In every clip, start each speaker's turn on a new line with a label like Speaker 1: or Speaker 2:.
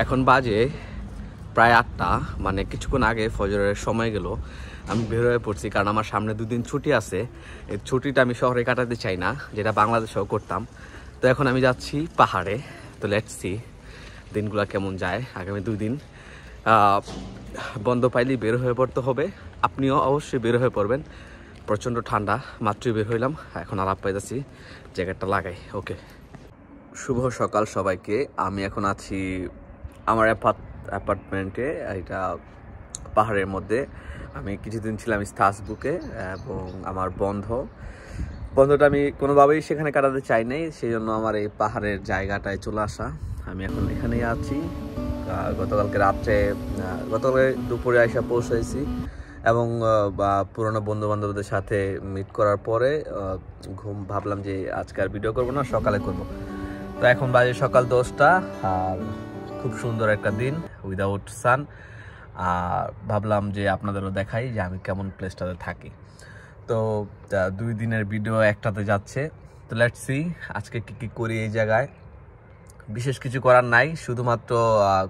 Speaker 1: এখন বাজে প্রায় 8টা, মানে কিছুক্ষণ আগে ফজরের সময় গেল। আমি বের হয়ে পড়ছি কারণ আমার সামনে 2 দিন ছুটি আছে। এই ছুটিটা আমি শহরে কাটাতে চাই না, যেটা বাংলাদেশেও করতাম। তো এখন আমি যাচ্ছি পাহাড়ে। তো লেটস সি দিনগুলো কেমন যায়। আগামী 2 দিন বন্ধ পাইলেই বের হয়ে পড়তে হবে। আপনিও অবশ্যই বের হয়ে পড়বেন। প্রচণ্ড ঠান্ডা, মাত্রই বের হইলাম, এখন আলাপ পাইতেছি, জ্যাকেটটা লাগাই। ওকে, শুভ সকাল সবাইকে। আমি এখন আছি আমার অ্যাপার্টমেন্টে, এটা পাহাড়ের মধ্যে। আমি কিছুদিন ছিলাম স্টাসবুকে এবং আমার বন্ধটা আমি কোনোভাবেই সেখানে কাটাতে চাই নাই, সেই জন্য আমার এই পাহাড়ের জায়গাটায় চলে আসা। আমি এখন এখানেই আছি। গতকালকে দুপুরে এসে পৌঁছেছি এবং পুরোনো বন্ধু বান্ধবদের সাথে মিট করার পরে ভাবলাম যে আজকে আর ভিডিও করবো না, সকালে করব। তো এখন বাজে সকাল 10টা, আর খুব সুন্দর একটা দিন উইদাউট সান। আর ভাবলাম যে আপনাদেরও দেখাই যে আমি কেমন প্লেসটাতে থাকি। তো 2 দিনের ভিডিও একটাতে যাচ্ছে। তো লেটস সি আজকে কি করি এই জায়গায়। বিশেষ কিছু করার নাই, শুধুমাত্র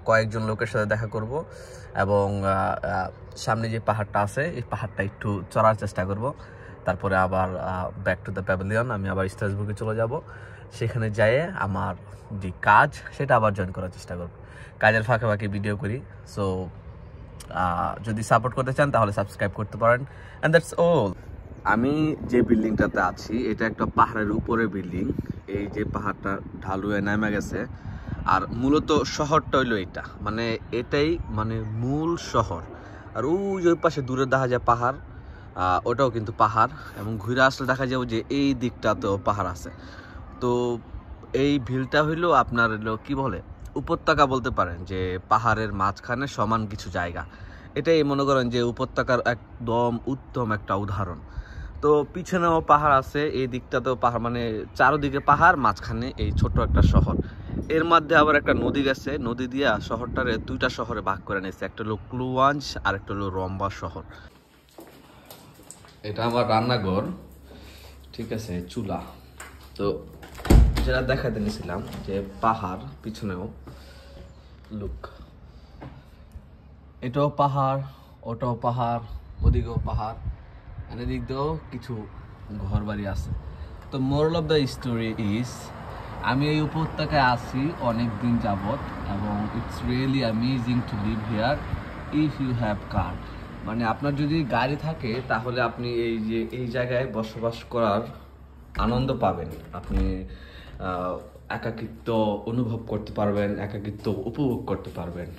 Speaker 1: কয়েকজন লোকের সাথে দেখা করব এবং সামনে যে পাহাড়টা আছে এই পাহাড়টা একটু চড়ার চেষ্টা করব। তারপরে আবার ব্যাক টু দ্য প্যাভিলিয়ন, আমি আবার স্ট্রাসবুর্গে চলে যাব। সেখানে যেয়ে আমার যে কাজ সেটা আবার জয়েন করার চেষ্টা করব। কাজের ফাঁকে ফাঁকে ভিডিও করি। সো যদি সাপোর্ট করতে চান তাহলে সাবস্ক্রাইব করতে পারেন। And that's all. আমি যে বিল্ডিংটাতে আছি এটা একটা পাহাড়ের উপরে বিল্ডিং। এই যে পাহাড়টা ঢালু হয়ে নেমে গেছে, আর মূলত শহরটা হইলো এটা, মানে এটাই মানে মূল শহর। আর ওই যে পাশে দূরে দেখা যায় পাহাড়, ওটাও কিন্তু পাহাড়, এবং ঘুরে আসলে দেখা যাবে যে এই দিকটাতেও পাহাড় আছে। তো এই ভিলটা হইলো আপনার হইলো কি বলে উপত্যকা বলতে পারেন, যে পাহাড়ের মাঝখানে সমান কিছু জায়গা। এটাই মনে করেন যে উপত্যকার একদম উত্তম একটা উদাহরণ। তো পিছনেও পাহাড় আছে, এই দিকটাতেও পাহাড়, মানে চারদিকে পাহাড়, মাঝখানে এই ছোট একটা শহর। এর মধ্যে আবার একটা নদী গেছে, নদী দিয়া শহরটারে 2টা শহরে ভাগ করে নিয়েছে। একটা হলো ক্লুওয়াঞ্জ আর একটা হলো রম্বা শহর। এটা আমার রান্নাঘর, ঠিক আছে, চুলা। তো যেটা দেখাতে নিয়েছিলাম যে পাহাড় পিছনেও লুক, এটাও পাহাড়, ওটাও পাহাড়, ওদিকেও পাহাড়, এদিক দিয়েও কিছু ঘর বাড়ি আছে। তো moral of the story is, আমি এই উপত্যকায় আছি অনেক দিন যাবত এবং it's really amazing to live here if you have car. মানে আপনার যদি গাড়ি থাকে তাহলে আপনি এই জায়গায় বসবাস করার আনন্দ পাবেন। আপনি একাকিত্ব অনুভব করতে পারবেন, একাকিত্ব উপভোগ করতে পারবেন।